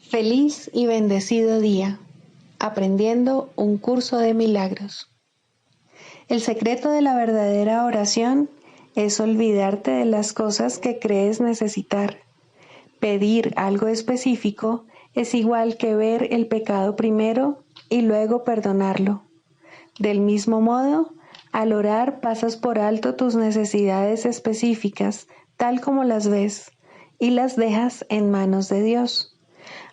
Feliz y bendecido día, aprendiendo un curso de milagros. El secreto de la verdadera oración es olvidarte de las cosas que crees necesitar. Pedir algo específico es igual que ver el pecado primero y luego perdonarlo. Del mismo modo, al orar pasas por alto tus necesidades específicas, tal como las ves, y las dejas en manos de Dios.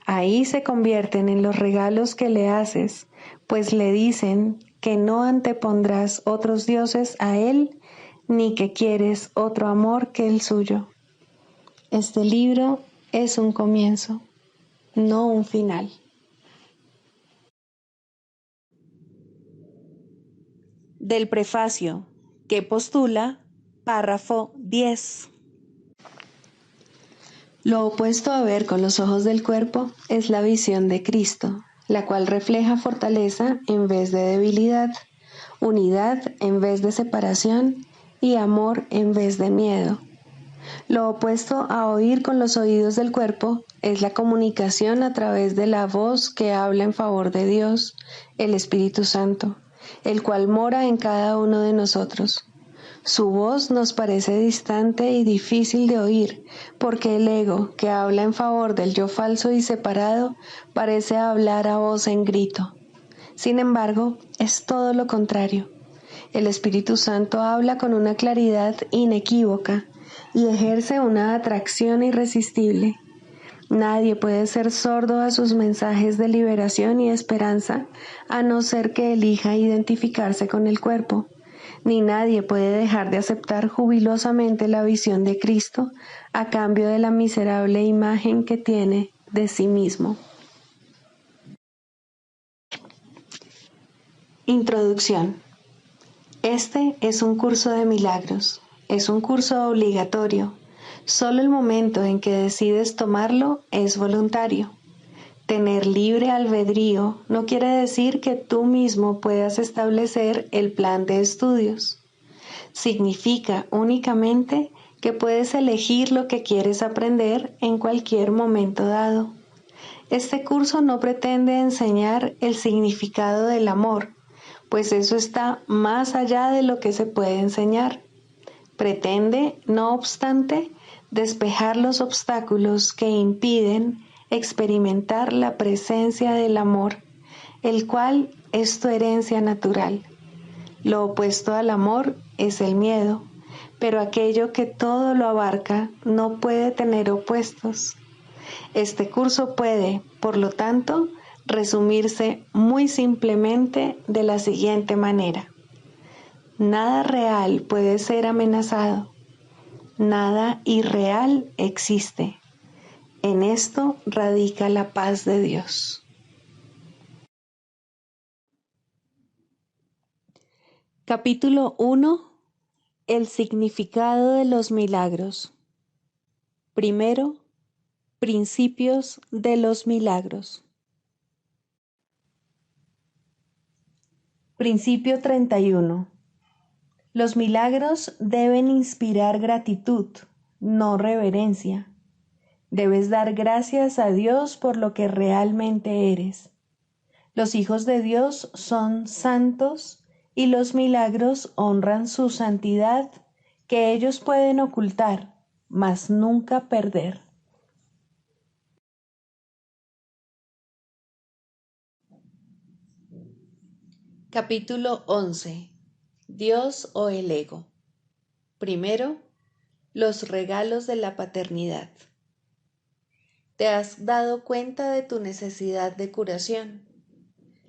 Ahí se convierten en los regalos que le haces, pues le dicen que no antepondrás otros dioses a Él, ni que quieres otro amor que el suyo. Este libro es un comienzo, no un final. Del prefacio, que postula, párrafo 10. Lo opuesto a ver con los ojos del cuerpo es la visión de Cristo, la cual refleja fortaleza en vez de debilidad, unidad en vez de separación y amor en vez de miedo. Lo opuesto a oír con los oídos del cuerpo es la comunicación a través de la voz que habla en favor de Dios, el Espíritu Santo, el cual mora en cada uno de nosotros. Su voz nos parece distante y difícil de oír, porque el ego, que habla en favor del yo falso y separado, parece hablar a voz en grito. Sin embargo, es todo lo contrario. El Espíritu Santo habla con una claridad inequívoca y ejerce una atracción irresistible. Nadie puede ser sordo a sus mensajes de liberación y esperanza, a no ser que elija identificarse con el cuerpo. Ni nadie puede dejar de aceptar jubilosamente la visión de Cristo a cambio de la miserable imagen que tiene de sí mismo. Introducción. Este es un curso de milagros. Es un curso obligatorio. Solo el momento en que decides tomarlo es voluntario. Tener libre albedrío no quiere decir que tú mismo puedas establecer el plan de estudios. Significa únicamente que puedes elegir lo que quieres aprender en cualquier momento dado. Este curso no pretende enseñar el significado del amor, pues eso está más allá de lo que se puede enseñar. Pretende, no obstante, despejar los obstáculos que impiden experimentar la presencia del amor, el cual es tu herencia natural. Lo opuesto al amor es el miedo, pero aquello que todo lo abarca no puede tener opuestos. Este curso puede, por lo tanto, resumirse muy simplemente de la siguiente manera. Nada real puede ser amenazado. Nada irreal existe. En esto radica la paz de Dios. Capítulo 1. El significado de los milagros. Primero, principios de los milagros. Principio 31. Los milagros deben inspirar gratitud, no reverencia. Debes dar gracias a Dios por lo que realmente eres. Los hijos de Dios son santos y los milagros honran su santidad, que ellos pueden ocultar, mas nunca perder. Capítulo 11. Dios o el ego. Primero, los regalos de la paternidad. ¿Te has dado cuenta de tu necesidad de curación?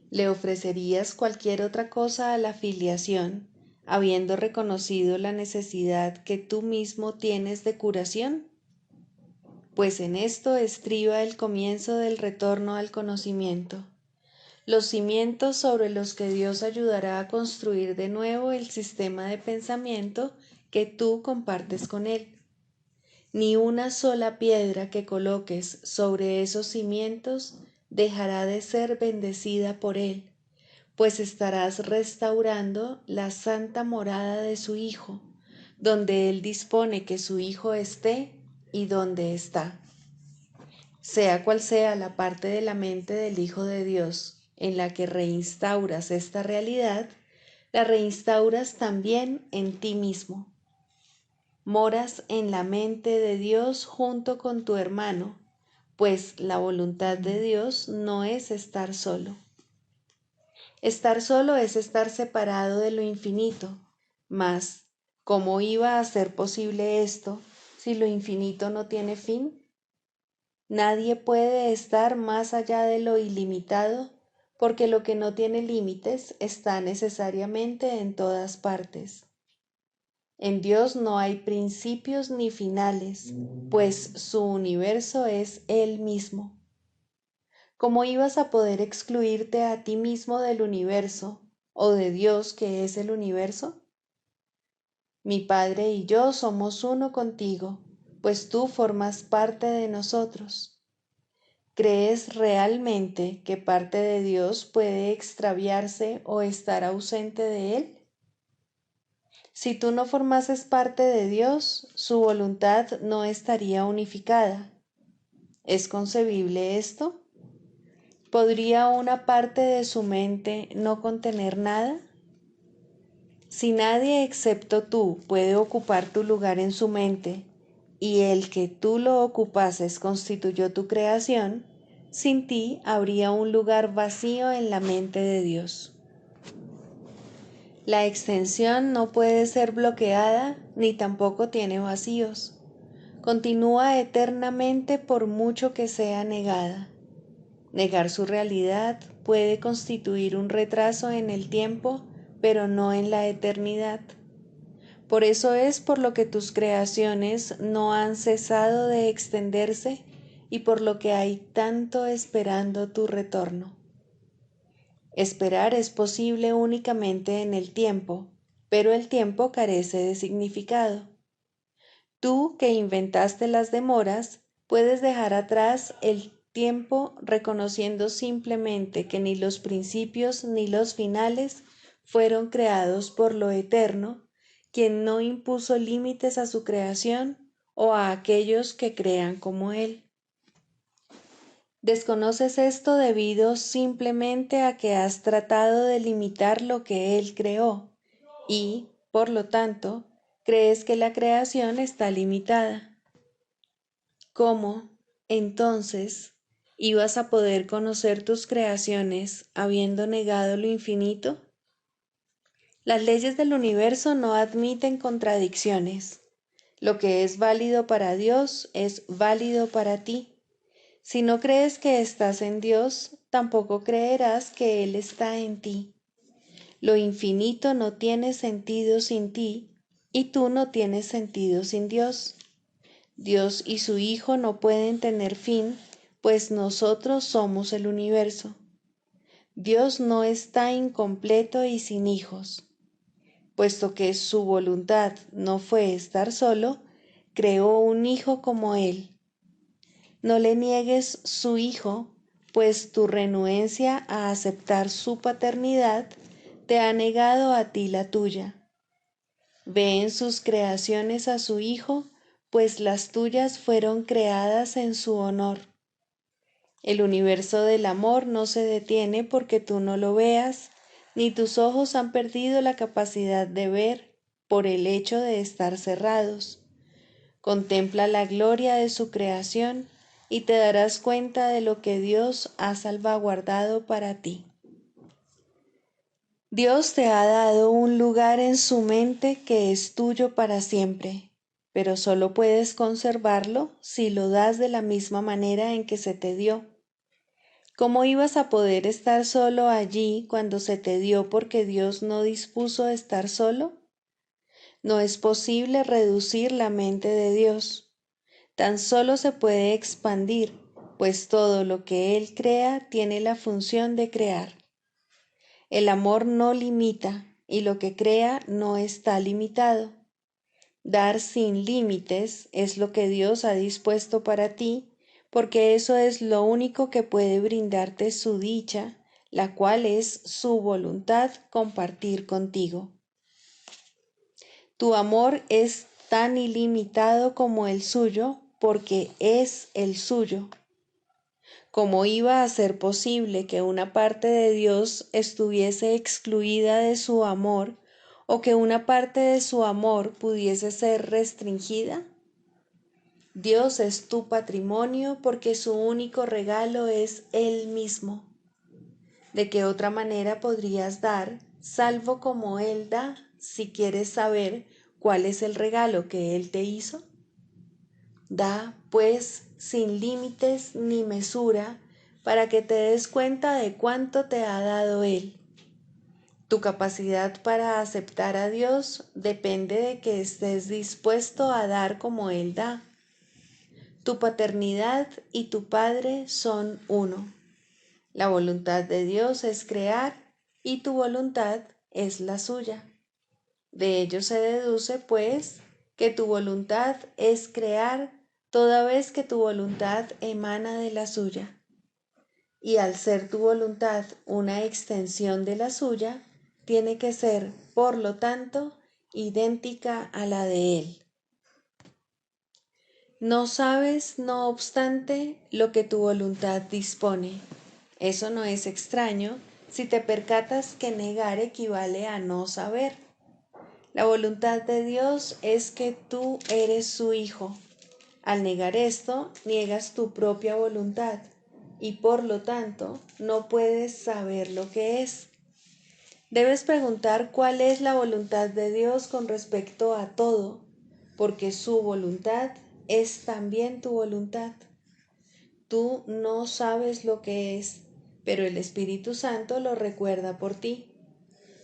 ¿Le ofrecerías cualquier otra cosa a la filiación, habiendo reconocido la necesidad que tú mismo tienes de curación? Pues en esto estriba el comienzo del retorno al conocimiento, los cimientos sobre los que Dios ayudará a construir de nuevo el sistema de pensamiento que tú compartes con Él. Ni una sola piedra que coloques sobre esos cimientos dejará de ser bendecida por Él, pues estarás restaurando la santa morada de su Hijo, donde Él dispone que su Hijo esté y donde está. Sea cual sea la parte de la mente del Hijo de Dios en la que reinstauras esta realidad, la reinstauras también en ti mismo. Moras en la mente de Dios junto con tu hermano, pues la voluntad de Dios no es estar solo. Estar solo es estar separado de lo infinito, mas ¿cómo iba a ser posible esto si lo infinito no tiene fin? Nadie puede estar más allá de lo ilimitado, porque lo que no tiene límites está necesariamente en todas partes. En Dios no hay principios ni finales, pues su universo es Él mismo. ¿Cómo ibas a poder excluirte a ti mismo del universo o de Dios que es el universo? Mi Padre y yo somos uno contigo, pues tú formas parte de nosotros. ¿Crees realmente que parte de Dios puede extraviarse o estar ausente de Él? Si tú no formases parte de Dios, su voluntad no estaría unificada. ¿Es concebible esto? ¿Podría una parte de su mente no contener nada? Si nadie excepto tú puede ocupar tu lugar en su mente, y el que tú lo ocupases constituyó tu creación, sin ti habría un lugar vacío en la mente de Dios. La extensión no puede ser bloqueada ni tampoco tiene vacíos. Continúa eternamente por mucho que sea negada. Negar su realidad puede constituir un retraso en el tiempo, pero no en la eternidad. Por eso es por lo que tus creaciones no han cesado de extenderse y por lo que hay tanto esperando tu retorno. Esperar es posible únicamente en el tiempo, pero el tiempo carece de significado. Tú que inventaste las demoras, puedes dejar atrás el tiempo reconociendo simplemente que ni los principios ni los finales fueron creados por lo eterno, quien no impuso límites a su creación o a aquellos que crean como Él. Desconoces esto debido simplemente a que has tratado de limitar lo que Él creó y, por lo tanto, crees que la creación está limitada. ¿Cómo, entonces, ibas a poder conocer tus creaciones habiendo negado lo infinito? Las leyes del universo no admiten contradicciones. Lo que es válido para Dios es válido para ti. Si no crees que estás en Dios, tampoco creerás que Él está en ti. Lo infinito no tiene sentido sin ti, y tú no tienes sentido sin Dios. Dios y su Hijo no pueden tener fin, pues nosotros somos el universo. Dios no está incompleto y sin hijos. Puesto que su voluntad no fue estar solo, creó un hijo como Él. No le niegues su hijo, pues tu renuencia a aceptar su paternidad te ha negado a ti la tuya. Ve en sus creaciones a su hijo, pues las tuyas fueron creadas en su honor. El universo del amor no se detiene porque tú no lo veas, ni tus ojos han perdido la capacidad de ver por el hecho de estar cerrados. Contempla la gloria de su creación y te darás cuenta de lo que Dios ha salvaguardado para ti. Dios te ha dado un lugar en su mente que es tuyo para siempre, pero solo puedes conservarlo si lo das de la misma manera en que se te dio. ¿Cómo ibas a poder estar solo allí cuando se te dio porque Dios no dispuso estar solo? No es posible reducir la mente de Dios. Tan solo se puede expandir, pues todo lo que Él crea tiene la función de crear. El amor no limita y lo que crea no está limitado. Dar sin límites es lo que Dios ha dispuesto para ti, porque eso es lo único que puede brindarte su dicha, la cual es su voluntad compartir contigo. Tu amor es tan ilimitado como el suyo, porque es el suyo. ¿Cómo iba a ser posible que una parte de Dios estuviese excluida de su amor o que una parte de su amor pudiese ser restringida? Dios es tu patrimonio porque su único regalo es Él mismo. ¿De qué otra manera podrías dar, salvo como Él da, si quieres saber cuál es el regalo que Él te hizo? Da, pues, sin límites ni mesura, para que te des cuenta de cuánto te ha dado Él. Tu capacidad para aceptar a Dios depende de que estés dispuesto a dar como Él da. Tu paternidad y tu Padre son uno. La voluntad de Dios es crear y tu voluntad es la suya. De ello se deduce, pues, que tu voluntad es crear toda vez que tu voluntad emana de la suya. Y al ser tu voluntad una extensión de la suya, tiene que ser, por lo tanto, idéntica a la de Él. No sabes, no obstante, lo que tu voluntad dispone. Eso no es extraño si te percatas que negar equivale a no saber. La voluntad de Dios es que tú eres su hijo. Al negar esto, niegas tu propia voluntad y por lo tanto no puedes saber lo que es. Debes preguntar cuál es la voluntad de Dios con respecto a todo, porque su voluntad es también tu voluntad. Tú no sabes lo que es, pero el Espíritu Santo lo recuerda por ti.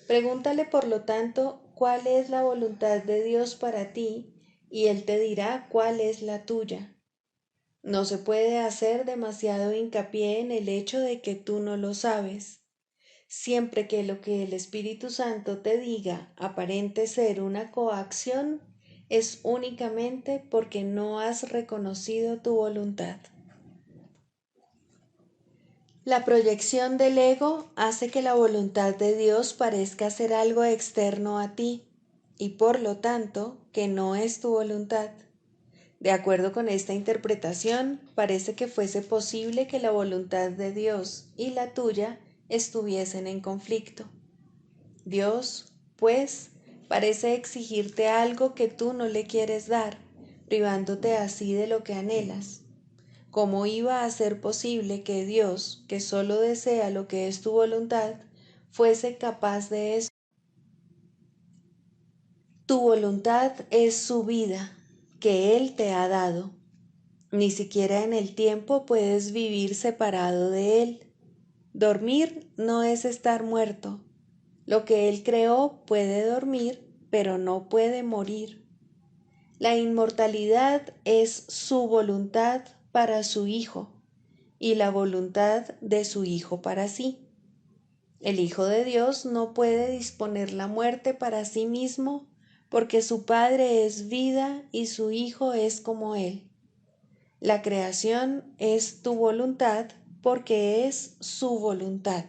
Pregúntale, por lo tanto, cuál es la voluntad de Dios para ti, y Él te dirá cuál es la tuya. No se puede hacer demasiado hincapié en el hecho de que tú no lo sabes. Siempre que lo que el Espíritu Santo te diga aparente ser una coacción, es únicamente porque no has reconocido tu voluntad. La proyección del ego hace que la voluntad de Dios parezca ser algo externo a ti y por lo tanto que no es tu voluntad. De acuerdo con esta interpretación, parece que fuese posible que la voluntad de Dios y la tuya estuviesen en conflicto. Dios, pues, parece exigirte algo que tú no le quieres dar, privándote así de lo que anhelas. ¿Cómo iba a ser posible que Dios, que solo desea lo que es tu voluntad, fuese capaz de eso? Tu voluntad es su vida, que Él te ha dado. Ni siquiera en el tiempo puedes vivir separado de Él. Dormir no es estar muerto. Lo que Él creó puede dormir, pero no puede morir. La inmortalidad es su voluntad para su Hijo y la voluntad de su Hijo para sí. El Hijo de Dios no puede disponer la muerte para sí mismo porque su Padre es vida y su Hijo es como Él. La creación es tu voluntad porque es su voluntad.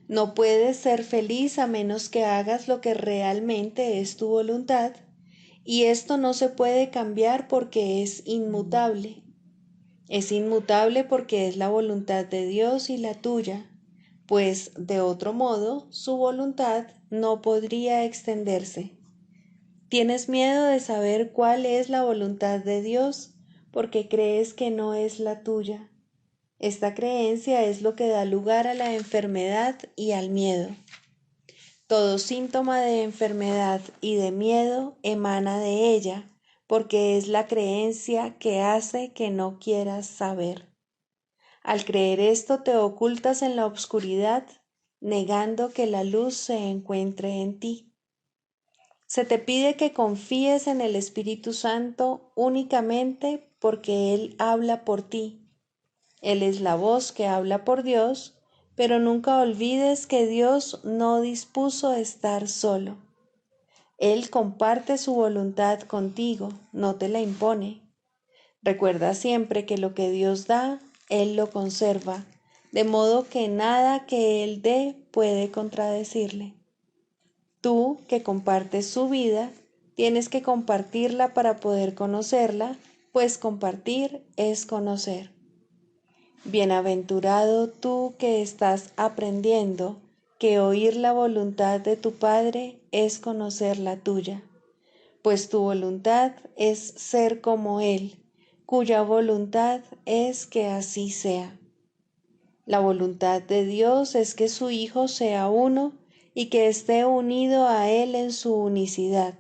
No puedes ser feliz a menos que hagas lo que realmente es tu voluntad, y esto no se puede cambiar porque es inmutable. Es inmutable porque es la voluntad de Dios y la tuya, pues de otro modo su voluntad no podría extenderse. Tienes miedo de saber cuál es la voluntad de Dios porque crees que no es la tuya. Esta creencia es lo que da lugar a la enfermedad y al miedo. Todo síntoma de enfermedad y de miedo emana de ella, porque es la creencia que hace que no quieras saber. Al creer esto te ocultas en la oscuridad, negando que la luz se encuentre en ti. Se te pide que confíes en el Espíritu Santo únicamente porque Él habla por ti. Él es la voz que habla por Dios, pero nunca olvides que Dios no dispuso estar solo. Él comparte su voluntad contigo, no te la impone. Recuerda siempre que lo que Dios da, Él lo conserva, de modo que nada que Él dé puede contradecirle. Tú, que compartes su vida, tienes que compartirla para poder conocerla, pues compartir es conocer. Bienaventurado tú que estás aprendiendo que oír la voluntad de tu Padre es conocer la tuya, pues tu voluntad es ser como Él, cuya voluntad es que así sea. La voluntad de Dios es que su Hijo sea uno y que esté unido a Él en su unicidad.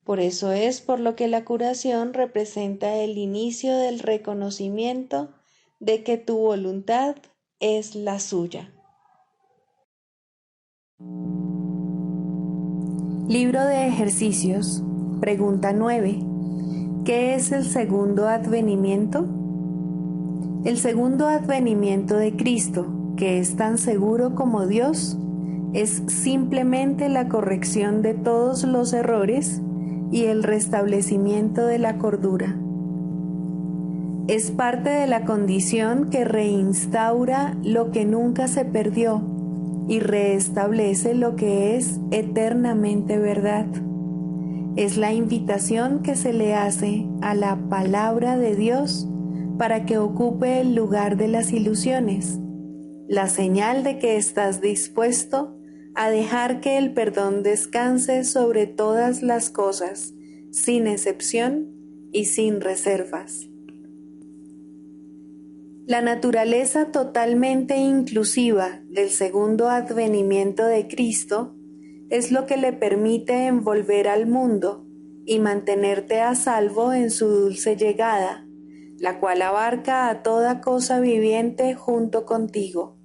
Por eso es por lo que la curación representa el inicio del reconocimiento de que tu voluntad es la suya. Libro de ejercicios, pregunta 9. ¿Qué es el segundo advenimiento? El segundo advenimiento de Cristo, que es tan seguro como Dios, es simplemente la corrección de todos los errores y el restablecimiento de la cordura. Es parte de la condición que reinstaura lo que nunca se perdió y reestablece lo que es eternamente verdad. Es la invitación que se le hace a la palabra de Dios para que ocupe el lugar de las ilusiones, la señal de que estás dispuesto a dejar que el perdón descanse sobre todas las cosas, sin excepción y sin reservas. La naturaleza totalmente inclusiva del segundo advenimiento de Cristo es lo que le permite envolver al mundo y mantenerte a salvo en su dulce llegada, la cual abarca a toda cosa viviente junto contigo.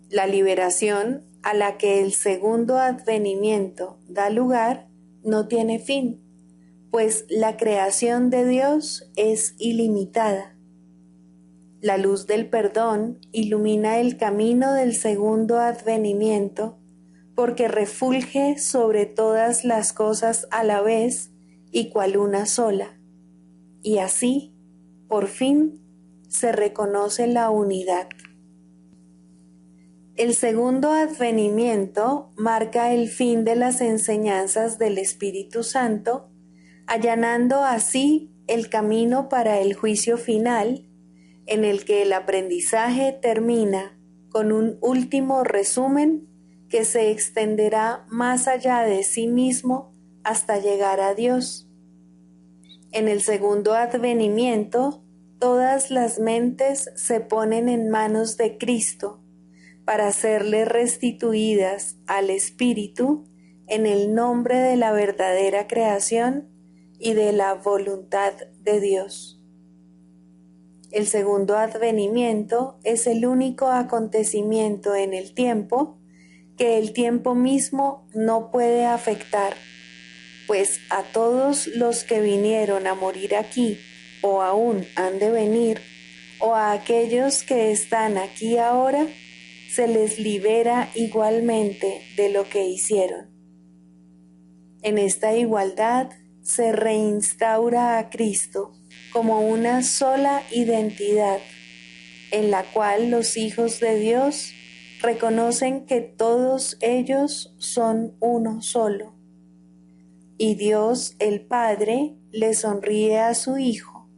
La liberación a la que el segundo advenimiento da lugar no tiene fin, pues la creación de Dios es ilimitada. La luz del perdón ilumina el camino del segundo advenimiento, porque refulge sobre todas las cosas a la vez y cual una sola. Y así, por fin, se reconoce la unidad. El segundo advenimiento marca el fin de las enseñanzas del Espíritu Santo, allanando así el camino para el juicio final, en el que el aprendizaje termina con un último resumen que se extenderá más allá de sí mismo hasta llegar a Dios. En el segundo advenimiento, todas las mentes se ponen en manos de Cristo para serle restituidas al Espíritu en el nombre de la verdadera creación y de la voluntad de Dios. El segundo advenimiento es el único acontecimiento en el tiempo que el tiempo mismo no puede afectar, pues a todos los que vinieron a morir aquí o aún han de venir, o a aquellos que están aquí ahora, se les libera igualmente de lo que hicieron. En esta igualdad se reinstaura a Cristo como una sola identidad, en la cual los hijos de Dios reconocen que todos ellos son uno solo. Y Dios el Padre le sonríe a su Hijo,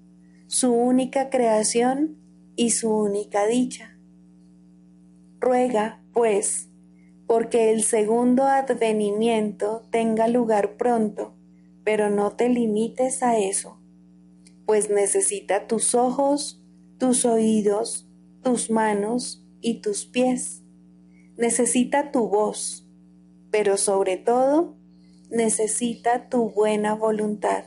su única creación y su única dicha. Ruega, pues, porque el segundo advenimiento tenga lugar pronto, pero no te limites a eso, pues necesita tus ojos, tus oídos, tus manos y tus pies. Necesita tu voz, pero sobre todo, necesita tu buena voluntad.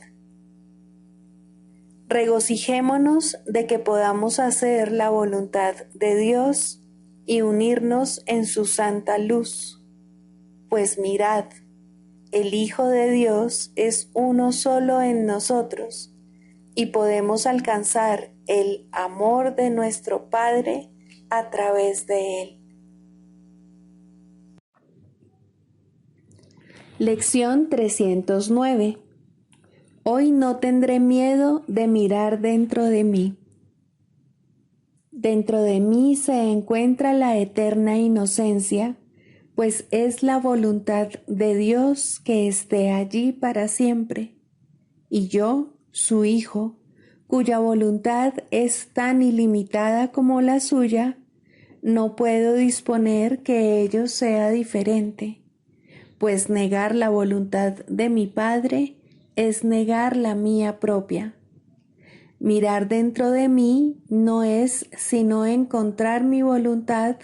Regocijémonos de que podamos hacer la voluntad de Dios y unirnos en su santa luz. Pues mirad, el Hijo de Dios es uno solo en nosotros y podemos alcanzar el amor de nuestro Padre a través de Él. Lección 309. Hoy no tendré miedo de mirar dentro de mí. Dentro de mí se encuentra la eterna inocencia, pues es la voluntad de Dios que esté allí para siempre. Y yo, su Hijo, cuya voluntad es tan ilimitada como la suya, no puedo disponer que ello sea diferente, pues negar la voluntad de mi Padre es negar la mía propia. Mirar dentro de mí no es sino encontrar mi voluntad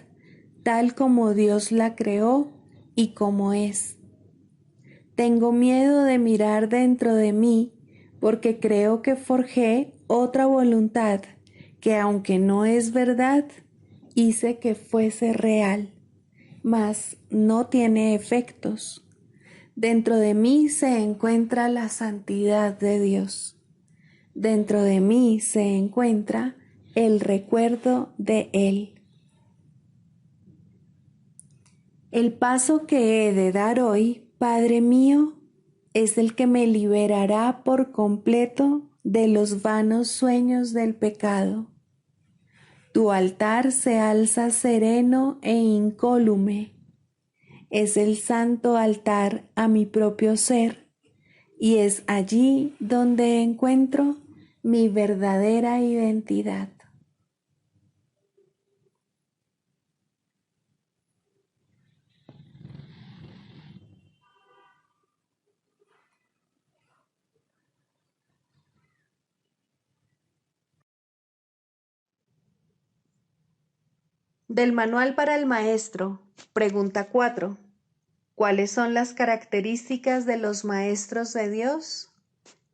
tal como Dios la creó y como es. Tengo miedo de mirar dentro de mí porque creo que forjé otra voluntad que, aunque no es verdad, hice que fuese real, mas no tiene efectos. Dentro de mí se encuentra la santidad de Dios. Dentro de mí se encuentra el recuerdo de Él. El paso que he de dar hoy, Padre mío, es el que me liberará por completo de los vanos sueños del pecado. Tu altar se alza sereno e incólume. Es el santo altar a mi propio ser, y es allí donde encuentro mi verdadera identidad. Del manual para el maestro, pregunta 4. ¿Cuáles son las características de los maestros de Dios?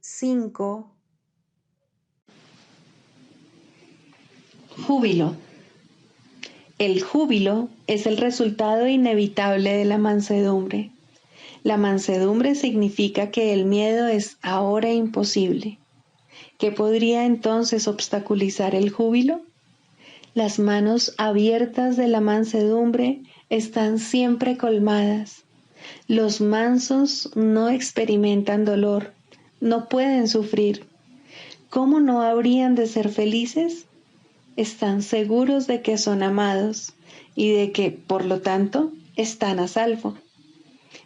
5. Júbilo. El júbilo es el resultado inevitable de la mansedumbre. La mansedumbre significa que el miedo es ahora imposible. ¿Qué podría entonces obstaculizar el júbilo? Las manos abiertas de la mansedumbre están siempre colmadas. Los mansos no experimentan dolor, no pueden sufrir. ¿Cómo no habrían de ser felices? Están seguros de que son amados y de que, por lo tanto, están a salvo.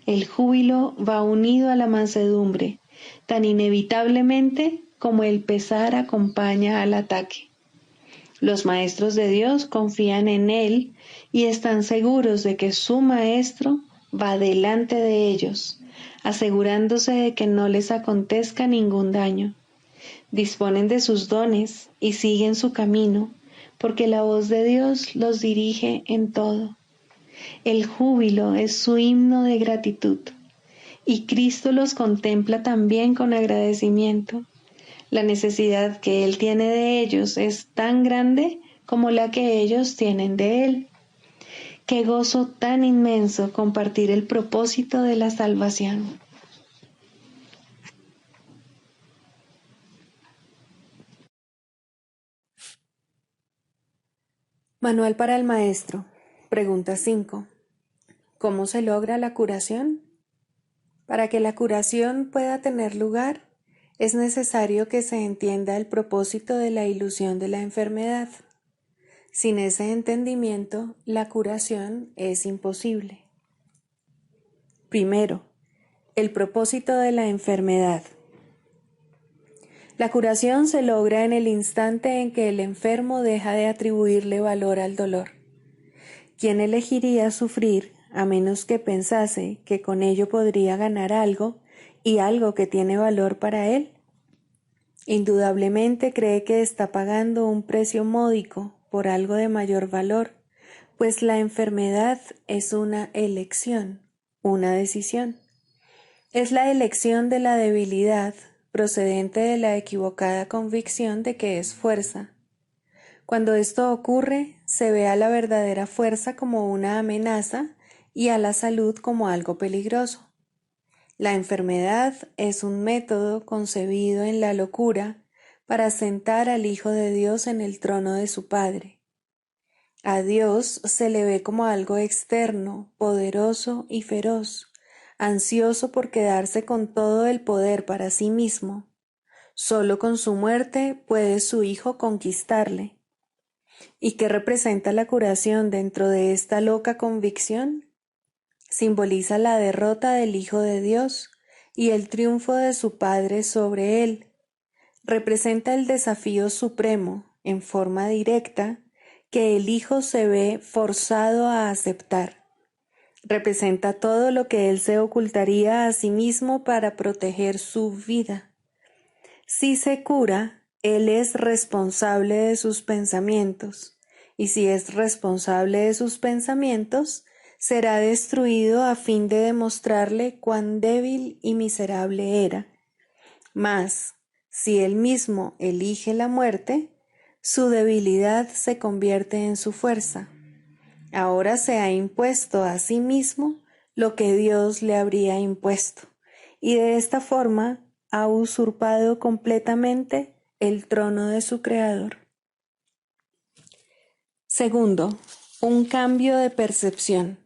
El júbilo va unido a la mansedumbre, tan inevitablemente como el pesar acompaña al ataque. Los maestros de Dios confían en Él y están seguros de que su Maestro va delante de ellos, asegurándose de que no les acontezca ningún daño. Disponen de sus dones y siguen su camino, porque la voz de Dios los dirige en todo. El júbilo es su himno de gratitud, y Cristo los contempla también con agradecimiento. La necesidad que Él tiene de ellos es tan grande como la que ellos tienen de Él. Qué gozo tan inmenso compartir el propósito de la salvación. Manual para el maestro. Pregunta 5. ¿Cómo se logra la curación? Para que la curación pueda tener lugar, es necesario que se entienda el propósito de la ilusión de la enfermedad. Sin ese entendimiento, la curación es imposible. Primero, el propósito de la enfermedad. La curación se logra en el instante en que el enfermo deja de atribuirle valor al dolor. ¿Quién elegiría sufrir a menos que pensase que con ello podría ganar algo y algo que tiene valor para él? Indudablemente cree que está pagando un precio módico por algo de mayor valor, pues la enfermedad es una elección, una decisión. Es la elección de la debilidad procedente de la equivocada convicción de que es fuerza. Cuando esto ocurre, se ve a la verdadera fuerza como una amenaza y a la salud como algo peligroso. La enfermedad es un método concebido en la locura para sentar al Hijo de Dios en el trono de su Padre. A Dios se le ve como algo externo, poderoso y feroz, ansioso por quedarse con todo el poder para sí mismo. Solo con su muerte puede su Hijo conquistarle. ¿Y qué representa la curación dentro de esta loca convicción? Simboliza la derrota del Hijo de Dios y el triunfo de su Padre sobre él. representa el desafío supremo, en forma directa, que el Hijo se ve forzado a aceptar. Representa todo lo que él se ocultaría a sí mismo para proteger su vida. Si se cura, él es responsable de sus pensamientos, y si es responsable de sus pensamientos, será destruido a fin de demostrarle cuán débil y miserable era. Mas, si él mismo elige la muerte, su debilidad se convierte en su fuerza. Ahora se ha impuesto a sí mismo lo que Dios le habría impuesto, y de esta forma ha usurpado completamente el trono de su Creador. Segundo, un cambio de percepción.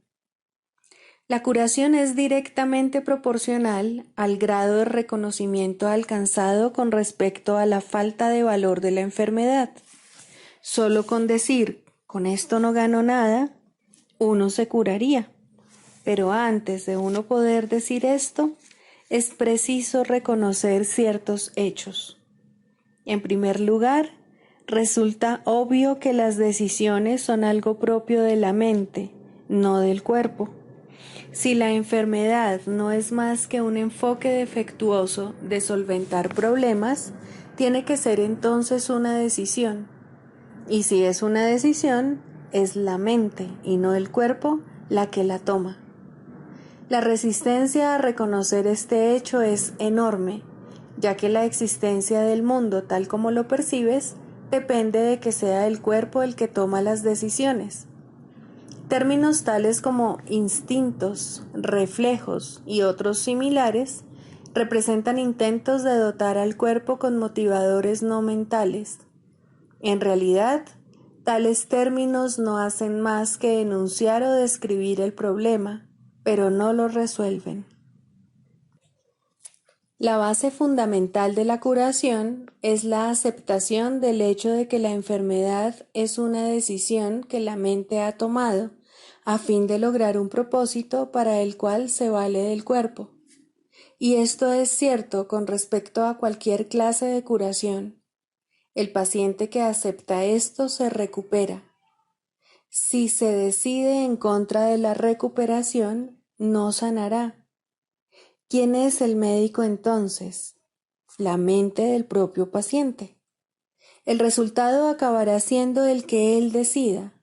La curación es directamente proporcional al grado de reconocimiento alcanzado con respecto a la falta de valor de la enfermedad. Solo con decir, con esto no gano nada, uno se curaría. Pero antes de uno poder decir esto, es preciso reconocer ciertos hechos. En primer lugar, resulta obvio que las decisiones son algo propio de la mente, no del cuerpo. Si la enfermedad no es más que un enfoque defectuoso de solventar problemas, tiene que ser entonces una decisión. Y si es una decisión, es la mente y no el cuerpo la que la toma. La resistencia a reconocer este hecho es enorme, ya que la existencia del mundo tal como lo percibes depende de que sea el cuerpo el que toma las decisiones. Términos tales como instintos, reflejos y otros similares representan intentos de dotar al cuerpo con motivadores no mentales. En realidad, tales términos no hacen más que enunciar o describir el problema, pero no lo resuelven. La base fundamental de la curación es la aceptación del hecho de que la enfermedad es una decisión que la mente ha tomado a fin de lograr un propósito para el cual se vale del cuerpo. Y esto es cierto con respecto a cualquier clase de curación. El paciente que acepta esto se recupera. Si se decide en contra de la recuperación, no sanará. ¿Quién es el médico entonces? La mente del propio paciente. El resultado acabará siendo el que él decida.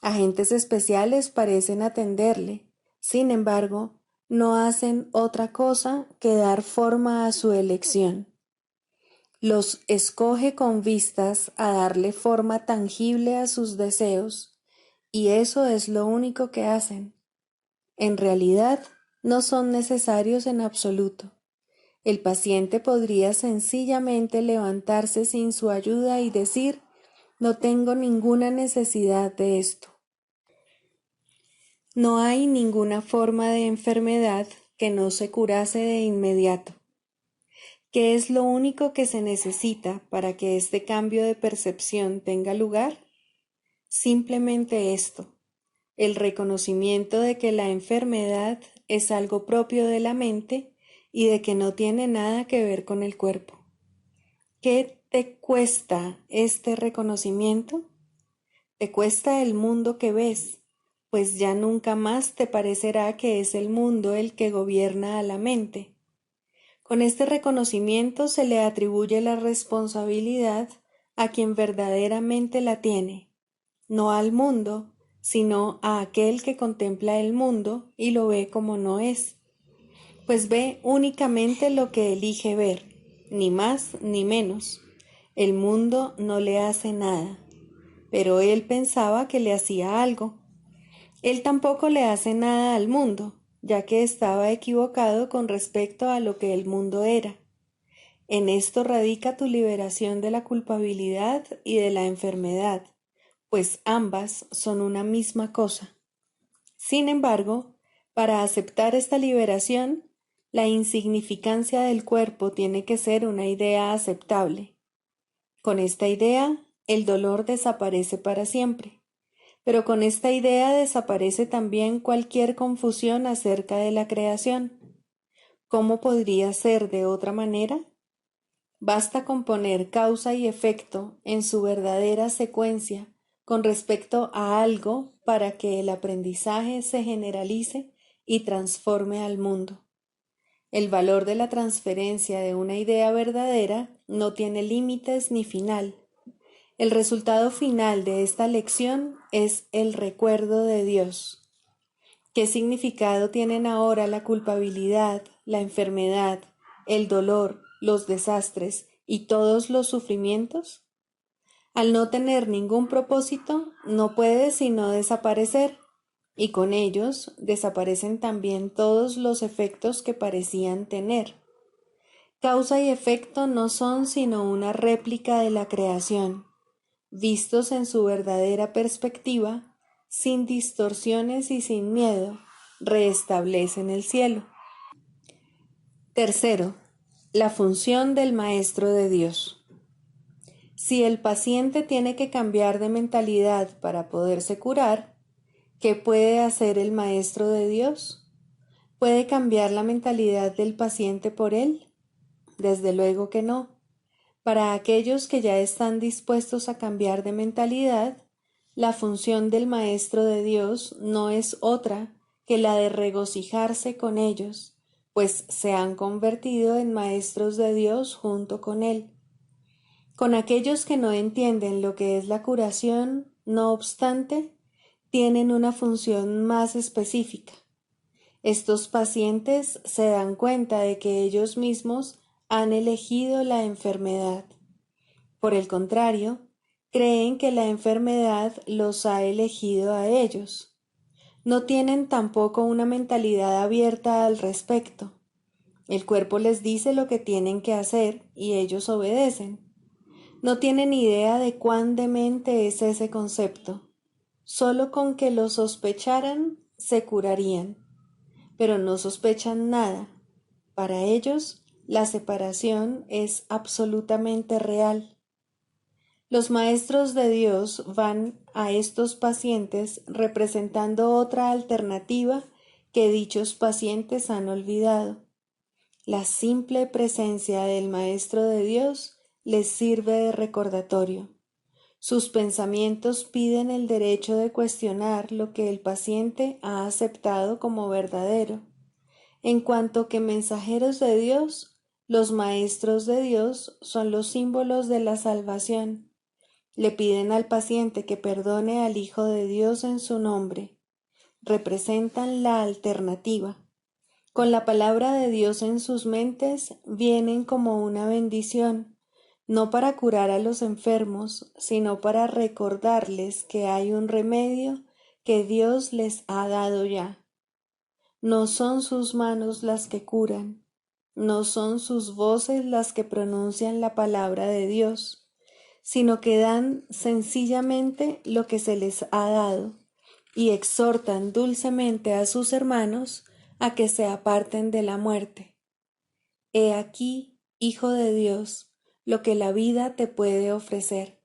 Agentes especiales parecen atenderle, sin embargo, no hacen otra cosa que dar forma a su elección. Los escoge con vistas a darle forma tangible a sus deseos, y eso es lo único que hacen. En realidad, no son necesarios en absoluto. El paciente podría sencillamente levantarse sin su ayuda y decir, no tengo ninguna necesidad de esto. No hay ninguna forma de enfermedad que no se curase de inmediato. ¿Qué es lo único que se necesita para que este cambio de percepción tenga lugar? Simplemente esto, el reconocimiento de que la enfermedad es algo propio de la mente y de que no tiene nada que ver con el cuerpo. ¿Qué te cuesta este reconocimiento? Te cuesta el mundo que ves, pues ya nunca más te parecerá que es el mundo el que gobierna a la mente. Con este reconocimiento se le atribuye la responsabilidad a quien verdaderamente la tiene, no al mundo, sino a aquel que contempla el mundo y lo ve como no es, pues ve únicamente lo que elige ver, ni más ni menos. El mundo no le hace nada, pero él pensaba que le hacía algo. Él tampoco le hace nada al mundo, ya que estaba equivocado con respecto a lo que el mundo era. En esto radica tu liberación de la culpabilidad y de la enfermedad, pues ambas son una misma cosa. Sin embargo, para aceptar esta liberación, la insignificancia del cuerpo tiene que ser una idea aceptable. Con esta idea, el dolor desaparece para siempre, pero con esta idea desaparece también cualquier confusión acerca de la creación. ¿Cómo podría ser de otra manera? Basta con poner causa y efecto en su verdadera secuencia con respecto a algo para que el aprendizaje se generalice y transforme al mundo. El valor de la transferencia de una idea verdadera no tiene límites ni final. El resultado final de esta lección es el recuerdo de Dios. ¿Qué significado tienen ahora la culpabilidad, la enfermedad, el dolor, los desastres y todos los sufrimientos? Al no tener ningún propósito, no puede sino desaparecer, y con ellos desaparecen también todos los efectos que parecían tener. Causa y efecto no son sino una réplica de la creación, vistos en su verdadera perspectiva, sin distorsiones y sin miedo, restablecen el cielo. Tercero, la función del Maestro de Dios. Si el paciente tiene que cambiar de mentalidad para poderse curar, ¿qué puede hacer el Maestro de Dios? ¿Puede cambiar la mentalidad del paciente por él? Desde luego que no. Para aquellos que ya están dispuestos a cambiar de mentalidad, la función del Maestro de Dios no es otra que la de regocijarse con ellos, pues se han convertido en maestros de Dios junto con Él. Con aquellos que no entienden lo que es la curación, no obstante, tienen una función más específica. Estos pacientes se dan cuenta de que ellos mismos han elegido la enfermedad. Por el contrario, creen que la enfermedad los ha elegido a ellos. No tienen tampoco una mentalidad abierta al respecto. El cuerpo les dice lo que tienen que hacer y ellos obedecen. No tienen idea de cuán demente es ese concepto. Solo con que lo sospecharan, se curarían. Pero no sospechan nada. Para ellos, la separación es absolutamente real. Los maestros de Dios van a estos pacientes representando otra alternativa que dichos pacientes han olvidado. La simple presencia del Maestro de Dios les sirve de recordatorio. Sus pensamientos piden el derecho de cuestionar lo que el paciente ha aceptado como verdadero. En cuanto que mensajeros de Dios, los maestros de Dios son los símbolos de la salvación. Le piden al paciente que perdone al Hijo de Dios en su nombre. Representan la alternativa. Con la palabra de Dios en sus mentes, vienen como una bendición, no para curar a los enfermos, sino para recordarles que hay un remedio que Dios les ha dado ya. No son sus manos las que curan, no son sus voces las que pronuncian la palabra de Dios, sino que dan sencillamente lo que se les ha dado y exhortan dulcemente a sus hermanos a que se aparten de la muerte. He aquí, Hijo de Dios, lo que la vida te puede ofrecer.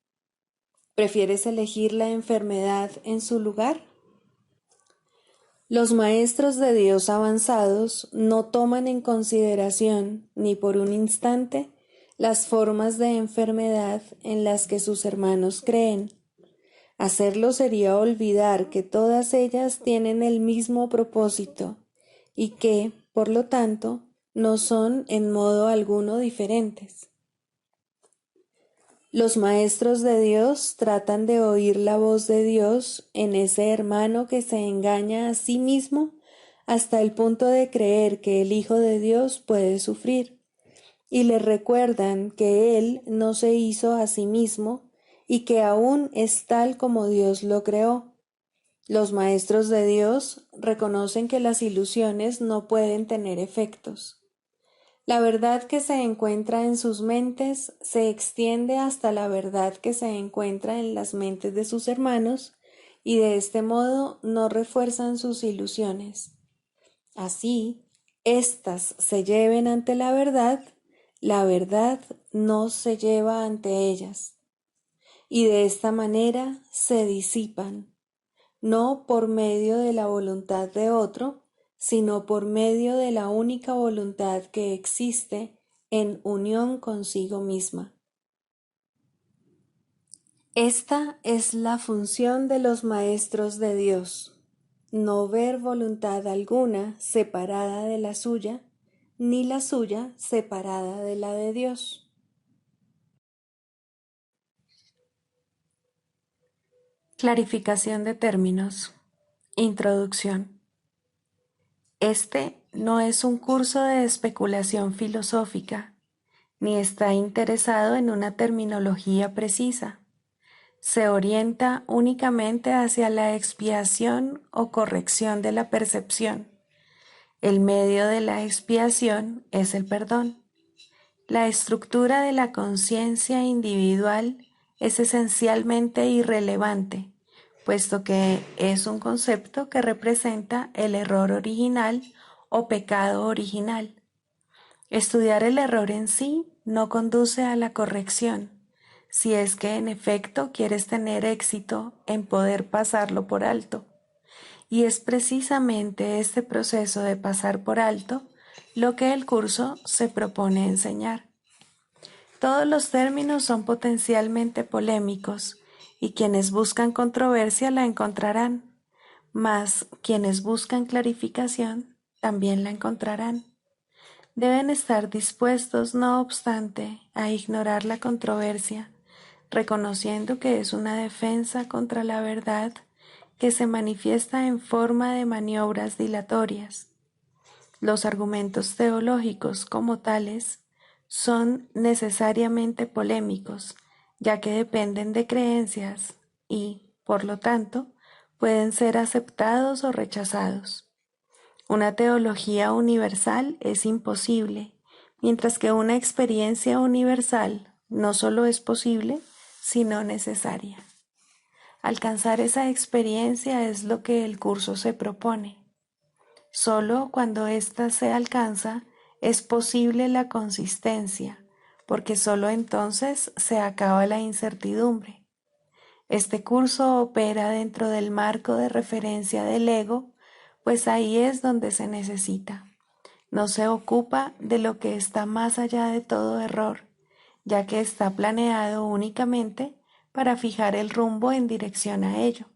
¿Prefieres elegir la enfermedad en su lugar? Los maestros de Dios avanzados no toman en consideración ni por un instante las formas de enfermedad en las que sus hermanos creen. Hacerlo sería olvidar que todas ellas tienen el mismo propósito y que, por lo tanto, no son en modo alguno diferentes. Los maestros de Dios tratan de oír la voz de Dios en ese hermano que se engaña a sí mismo hasta el punto de creer que el Hijo de Dios puede sufrir, y le recuerdan que Él no se hizo a sí mismo y que aún es tal como Dios lo creó. Los maestros de Dios reconocen que las ilusiones no pueden tener efectos. La verdad que se encuentra en sus mentes se extiende hasta la verdad que se encuentra en las mentes de sus hermanos y de este modo no refuerzan sus ilusiones. Así, éstas se lleven ante la verdad no se lleva ante ellas. Y de esta manera se disipan, no por medio de la voluntad de otro, sino por medio de la única voluntad que existe en unión consigo misma. Esta es la función de los maestros de Dios, no ver voluntad alguna separada de la suya, ni la suya separada de la de Dios. Clarificación de términos. Introducción. Este no es un curso de especulación filosófica, ni está interesado en una terminología precisa. Se orienta únicamente hacia la expiación o corrección de la percepción. El medio de la expiación es el perdón. La estructura de la conciencia individual es esencialmente irrelevante, puesto que es un concepto que representa el error original o pecado original. Estudiar el error en sí no conduce a la corrección, si es que en efecto quieres tener éxito en poder pasarlo por alto. Y es precisamente este proceso de pasar por alto lo que el curso se propone enseñar. Todos los términos son potencialmente polémicos y quienes buscan controversia la encontrarán, mas quienes buscan clarificación también la encontrarán. Deben estar dispuestos, no obstante, a ignorar la controversia, reconociendo que es una defensa contra la verdad que se manifiesta en forma de maniobras dilatorias. Los argumentos teológicos como tales son necesariamente polémicos, ya que dependen de creencias y, por lo tanto, pueden ser aceptados o rechazados. Una teología universal es imposible, mientras que una experiencia universal no solo es posible, sino necesaria. Alcanzar esa experiencia es lo que el curso se propone. Solo cuando ésta se alcanza es posible la consistencia, porque solo entonces se acaba la incertidumbre. Este curso opera dentro del marco de referencia del ego, pues ahí es donde se necesita. No se ocupa de lo que está más allá de todo error, ya que está planeado únicamente para fijar el rumbo en dirección a ello.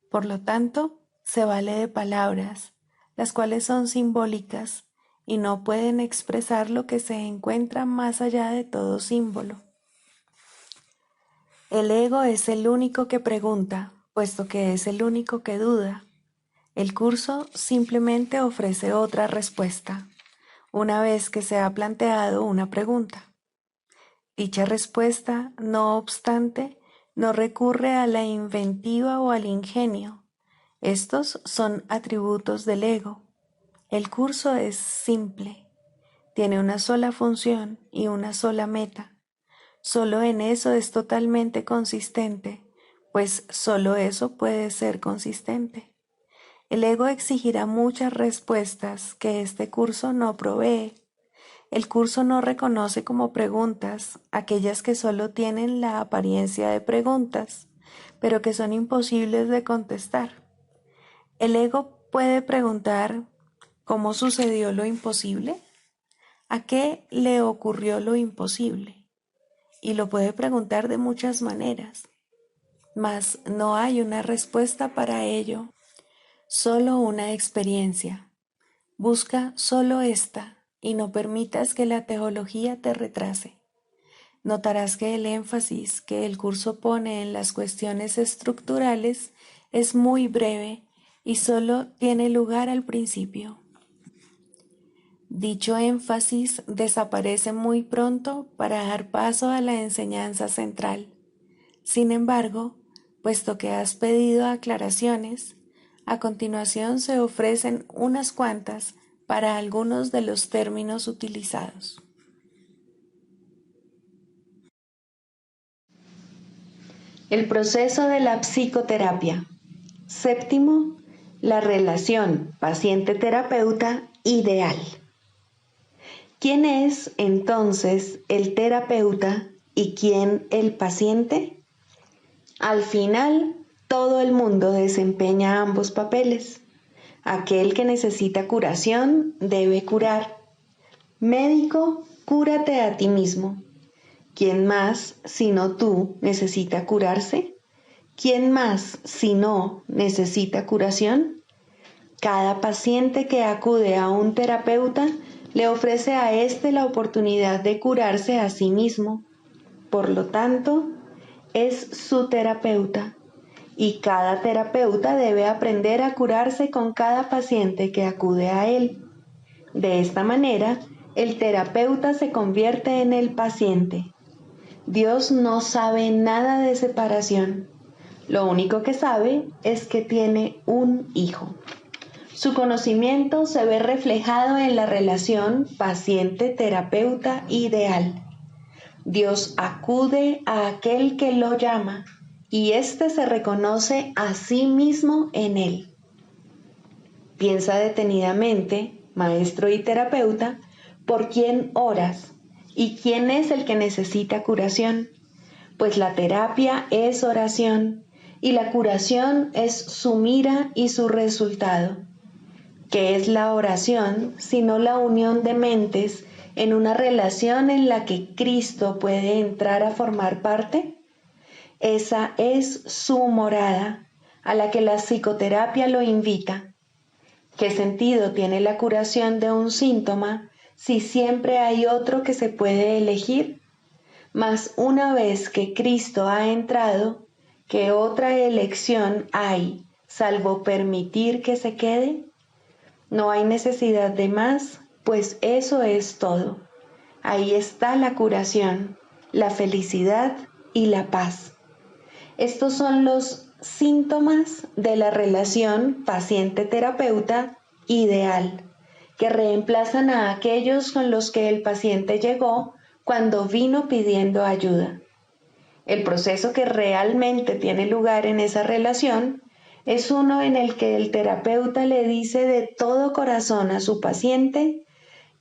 Por lo tanto, se vale de palabras, las cuales son simbólicas y no pueden expresar lo que se encuentra más allá de todo símbolo. El ego es el único que pregunta, puesto que es el único que duda. El curso simplemente ofrece otra respuesta, una vez que se ha planteado una pregunta. Dicha respuesta, no obstante, no recurre a la inventiva o al ingenio. Estos son atributos del ego. El curso es simple, tiene una sola función y una sola meta. Solo en eso es totalmente consistente, pues solo eso puede ser consistente. El ego exigirá muchas respuestas que este curso no provee. El curso no reconoce como preguntas aquellas que solo tienen la apariencia de preguntas, pero que son imposibles de contestar. El ego puede preguntar ¿cómo sucedió lo imposible? ¿A qué le ocurrió lo imposible? Y lo puede preguntar de muchas maneras, mas no hay una respuesta para ello, solo una experiencia. Busca solo esta y no permitas que la teología te retrase. Notarás que el énfasis que el curso pone en las cuestiones estructurales es muy breve y solo tiene lugar al principio. Dicho énfasis desaparece muy pronto para dar paso a la enseñanza central. Sin embargo, puesto que has pedido aclaraciones, a continuación se ofrecen unas cuantas para algunos de los términos utilizados. El proceso de la psicoterapia. Séptimo, la relación paciente-terapeuta ideal. ¿Quién es entonces el terapeuta y quién el paciente? Al final, todo el mundo desempeña ambos papeles. Aquel que necesita curación debe curar. Médico cúrate a ti mismo. ¿Quién más, sino tú, necesita curarse? ¿Quién más, si no, necesita curación? Cada paciente que acude a un terapeuta le ofrece a éste la oportunidad de curarse a sí mismo. Por lo tanto, es su terapeuta, y cada terapeuta debe aprender a curarse con cada paciente que acude a él. De esta manera, el terapeuta se convierte en el paciente. Dios no sabe nada de separación. Lo único que sabe es que tiene un hijo. Su conocimiento se ve reflejado en la relación paciente-terapeuta ideal. Dios acude a aquel que lo llama y éste se reconoce a sí mismo en él. Piensa detenidamente, maestro y terapeuta, por quién oras y quién es el que necesita curación, pues la terapia es oración y la curación es su mira y su resultado. ¿Qué es la oración sino la unión de mentes en una relación en la que Cristo puede entrar a formar parte? Esa es su morada, a la que la psicoterapia lo invita. ¿Qué sentido tiene la curación de un síntoma si siempre hay otro que se puede elegir? Mas una vez que Cristo ha entrado, ¿qué otra elección hay salvo permitir que se quede? No hay necesidad de más, pues eso es todo. Ahí está la curación, la felicidad y la paz. Estos son los síntomas de la relación paciente-terapeuta ideal, que reemplazan a aquellos con los que el paciente llegó cuando vino pidiendo ayuda. El proceso que realmente tiene lugar en esa relación es uno en el que el terapeuta le dice de todo corazón a su paciente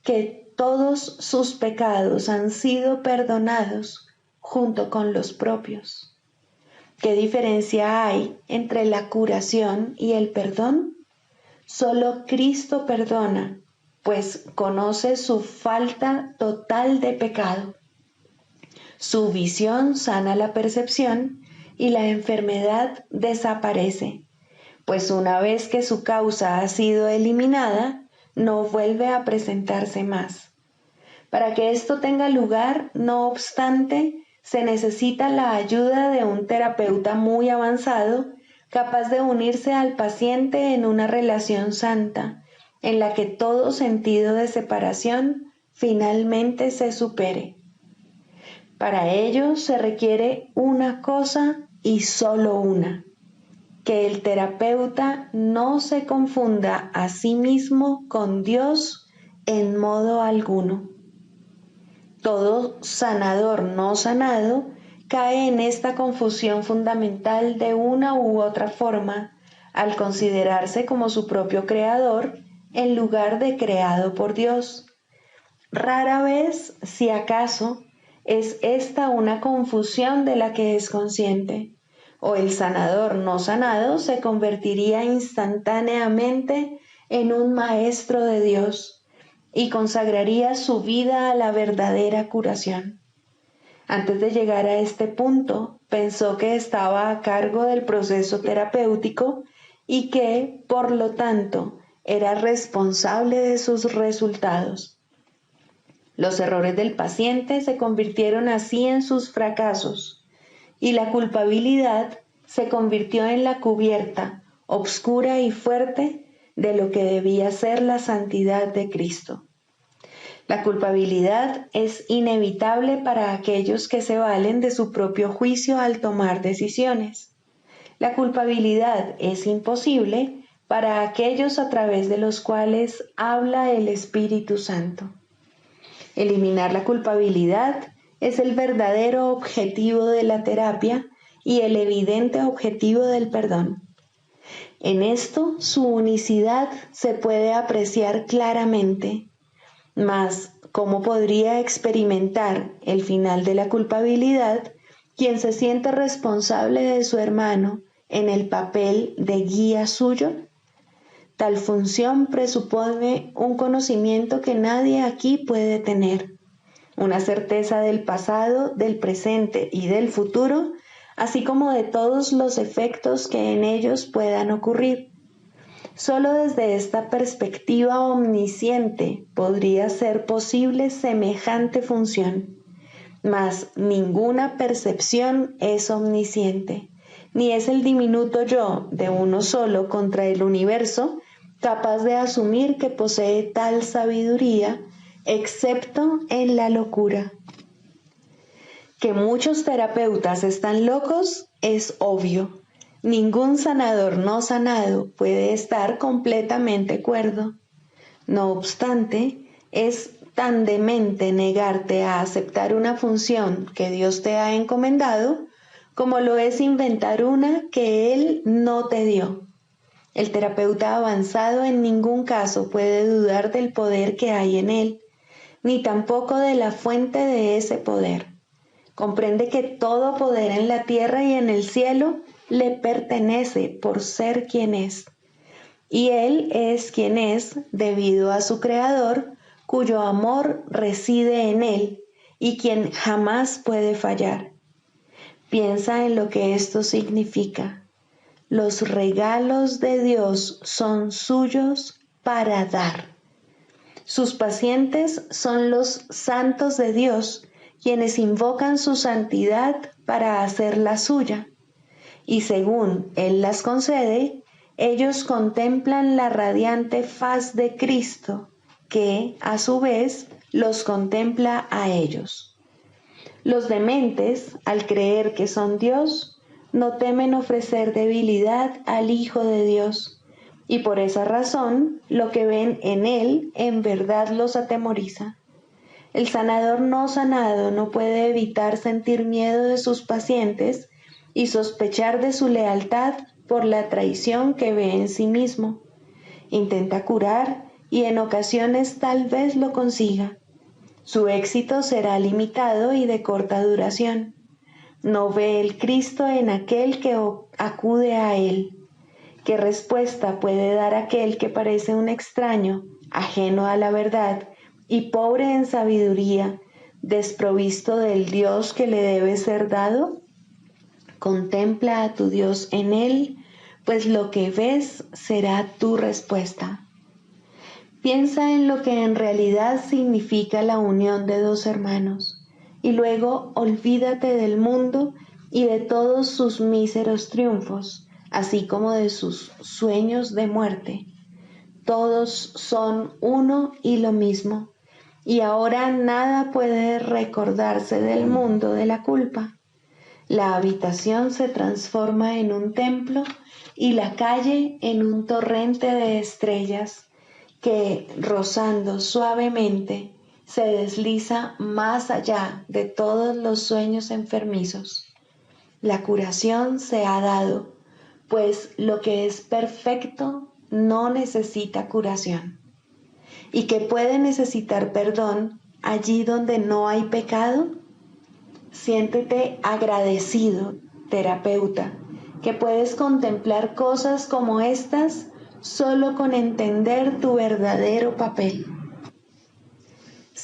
que todos sus pecados han sido perdonados junto con los propios. ¿Qué diferencia hay entre la curación y el perdón? Solo Cristo perdona, pues conoce su falta total de pecado. Su visión sana la percepción y la enfermedad desaparece, pues una vez que su causa ha sido eliminada, no vuelve a presentarse más. Para que esto tenga lugar, no obstante, se necesita la ayuda de un terapeuta muy avanzado, capaz de unirse al paciente en una relación santa, en la que todo sentido de separación finalmente se supere. Para ello se requiere una cosa y solo una: que el terapeuta no se confunda a sí mismo con Dios en modo alguno. Todo sanador no sanado cae en esta confusión fundamental de una u otra forma al considerarse como su propio creador en lugar de creado por Dios. Rara vez, si acaso, es esta una confusión de la que es consciente, o el sanador no sanado se convertiría instantáneamente en un maestro de Dios y consagraría su vida a la verdadera curación. Antes de llegar a este punto, pensó que estaba a cargo del proceso terapéutico y que, por lo tanto, era responsable de sus resultados. Los errores del paciente se convirtieron así en sus fracasos, y la culpabilidad se convirtió en la cubierta, obscura y fuerte, de lo que debía ser la santidad de Cristo. La culpabilidad es inevitable para aquellos que se valen de su propio juicio al tomar decisiones. La culpabilidad es imposible para aquellos a través de los cuales habla el Espíritu Santo. Eliminar la culpabilidad es el verdadero objetivo de la terapia y el evidente objetivo del perdón. En esto su unicidad se puede apreciar claramente, mas ¿cómo podría experimentar el final de la culpabilidad quien se siente responsable de su hermano en el papel de guía suyo? Tal función presupone un conocimiento que nadie aquí puede tener. una certeza del pasado, del presente y del futuro, así como de todos los efectos que en ellos puedan ocurrir. Solo desde esta perspectiva omnisciente podría ser posible semejante función, mas ninguna percepción es omnisciente, ni es el diminuto yo de uno solo contra el universo capaz de asumir que posee tal sabiduría, excepto en la locura. Que muchos terapeutas están locos es obvio. Ningún sanador no sanado puede estar completamente cuerdo. No obstante, es tan demente negarte a aceptar una función que Dios te ha encomendado como lo es inventar una que Él no te dio. El terapeuta avanzado en ningún caso puede dudar del poder que hay en él, ni tampoco de la fuente de ese poder. Comprende que todo poder en la tierra y en el cielo le pertenece por ser quien es. Y Él es quien es debido a su Creador, cuyo amor reside en Él y quien jamás puede fallar. Piensa en lo que esto significa. Los regalos de Dios son suyos para dar. Sus pacientes son los santos de Dios, quienes invocan su santidad para hacer la suya. Y según Él las concede, ellos contemplan la radiante faz de Cristo, que, a su vez, los contempla a ellos. Los dementes, al creer que son Dios, no temen ofrecer debilidad al Hijo de Dios, y por esa razón lo que ven en Él en verdad los atemoriza. El sanador no sanado no puede evitar sentir miedo de sus pacientes y sospechar de su lealtad por la traición que ve en sí mismo. Intenta curar y en ocasiones tal vez lo consiga. Su éxito será limitado y de corta duración. No ve el Cristo en aquel que acude a Él. ¿Qué respuesta puede dar aquel que parece un extraño, ajeno a la verdad y pobre en sabiduría, desprovisto del Dios que le debe ser dado? Contempla a tu Dios en Él, pues lo que ves será tu respuesta. Piensa en lo que en realidad significa la unión de dos hermanos. Y luego olvídate del mundo y de todos sus míseros triunfos, así como de sus sueños de muerte. Todos son uno y lo mismo, y ahora nada puede recordarse del mundo de la culpa. La habitación se transforma en un templo y la calle en un torrente de estrellas que, rozando suavemente, se desliza más allá de todos los sueños enfermizos. La curación se ha dado, pues lo que es perfecto no necesita curación. ¿Y que puede necesitar perdón allí donde no hay pecado? Siéntete agradecido, terapeuta, que puedes contemplar cosas como estas solo con entender tu verdadero papel.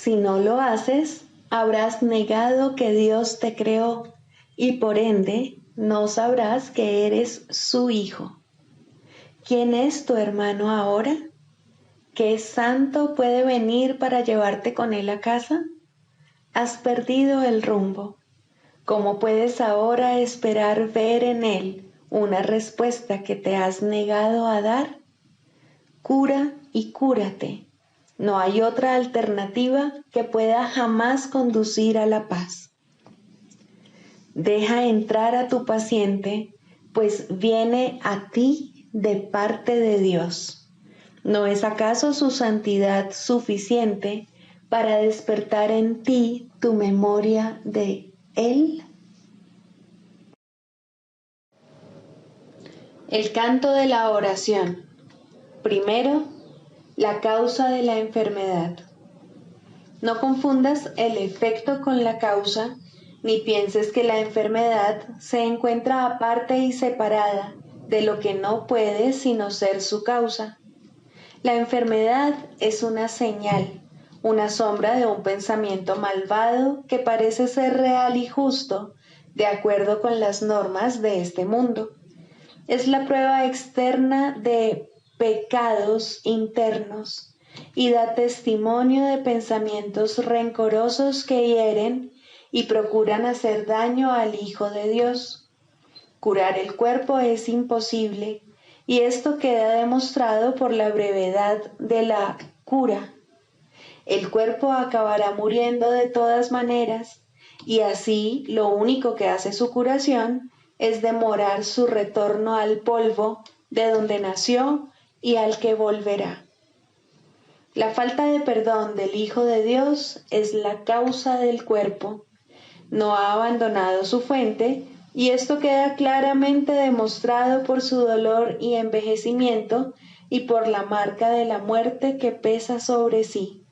Si no lo haces, habrás negado que Dios te creó y por ende no sabrás que eres su hijo. ¿Quién es tu hermano ahora? ¿Qué santo puede venir para llevarte con él a casa? Has perdido el rumbo. ¿Cómo puedes ahora esperar ver en él una respuesta que te has negado a dar? Cura y cúrate. No hay otra alternativa que pueda jamás conducir a la paz. Deja entrar a tu paciente, pues viene a ti de parte de Dios. ¿No es acaso su santidad suficiente para despertar en ti tu memoria de Él? El canto de la oración. Primero, la causa de la enfermedad. No confundas el efecto con la causa, ni pienses que la enfermedad se encuentra aparte y separada de lo que no puede sino ser su causa. La enfermedad es una señal una sombra de un pensamiento malvado que parece ser real y justo, de acuerdo con las normas de este mundo. Es la prueba externa de pecados internos y da testimonio de pensamientos rencorosos que hieren y procuran hacer daño al Hijo de Dios. Curar el cuerpo es imposible, y esto queda demostrado por la brevedad de la cura. El cuerpo acabará muriendo de todas maneras, y así lo único que hace su curación es demorar su retorno al polvo de donde nació y al que volverá. La falta de perdón del Hijo de Dios es la causa del cuerpo. No ha abandonado su fuente, y esto queda claramente demostrado por su dolor y envejecimiento y por la marca de la muerte que pesa sobre sí.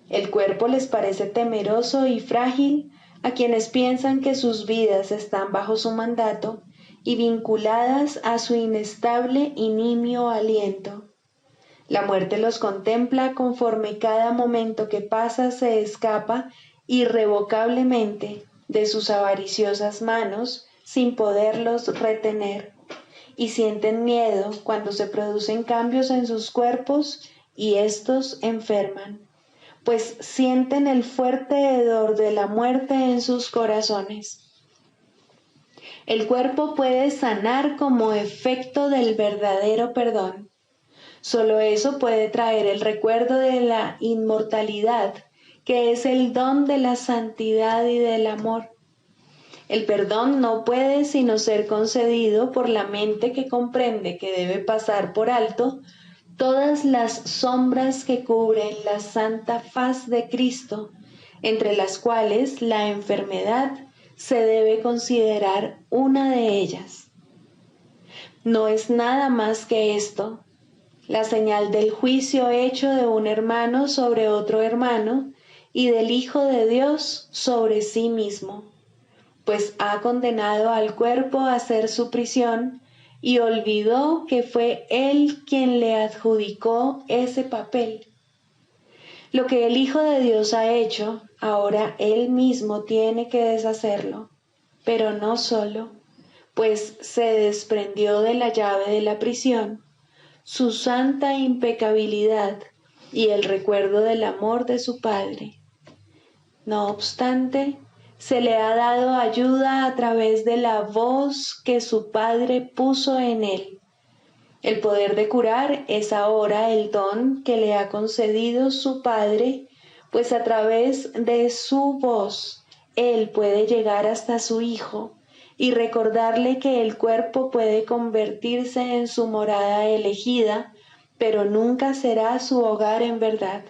El cuerpo les parece temeroso y frágil a quienes piensan que sus vidas están bajo su mandato y vinculadas a su inestable y nimio aliento. La muerte los contempla conforme cada momento que pasa se escapa irrevocablemente de sus avariciosas manos sin poderlos retener, y sienten miedo cuando se producen cambios en sus cuerpos y éstos enferman, pues sienten el fuerte hedor de la muerte en sus corazones. El cuerpo puede sanar como efecto del verdadero perdón. Solo eso puede traer el recuerdo de la inmortalidad, que es el don de la santidad y del amor. El perdón no puede sino ser concedido por la mente que comprende que debe pasar por alto todas las sombras que cubren la santa faz de Cristo, entre las cuales la enfermedad se debe considerar una de ellas. No es nada más que esto, la señal del juicio hecho de un hermano sobre otro hermano y del Hijo de Dios sobre sí mismo, pues ha condenado al cuerpo a hacer su prisión y olvidó que fue Él quien le adjudicó ese papel. Lo que el Hijo de Dios ha hecho, ahora Él mismo tiene que deshacerlo, pero no solo, pues se desprendió de la llave de la prisión, su santa impecabilidad y el recuerdo del amor de su Padre. No obstante, se le ha dado ayuda a través de la voz que su Padre puso en él. El poder de curar es ahora el don que le ha concedido su Padre, pues a través de su voz él puede llegar hasta su Hijo y recordarle que el cuerpo puede convertirse en su morada elegida, pero nunca será su hogar en verdad.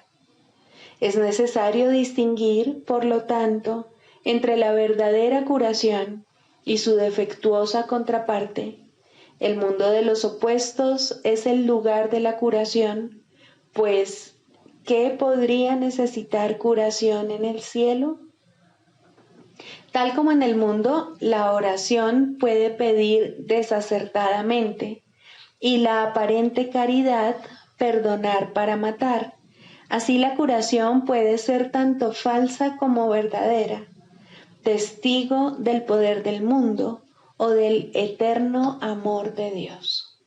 Es necesario distinguir, por lo tanto, entre la verdadera curación y su defectuosa contraparte. El mundo de los opuestos es el lugar de la curación, pues, ¿qué podría necesitar curación en el cielo? Tal como en el mundo, la oración puede pedir desacertadamente y la aparente caridad perdonar para matar. Así la curación puede ser tanto falsa como verdadera, testigo del poder del mundo o del eterno amor de Dios.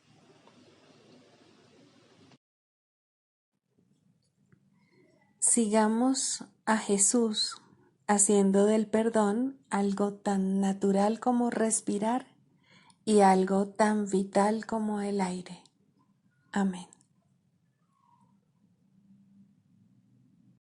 Sigamos a Jesús haciendo del perdón algo tan natural como respirar y algo tan vital como el aire. Amén.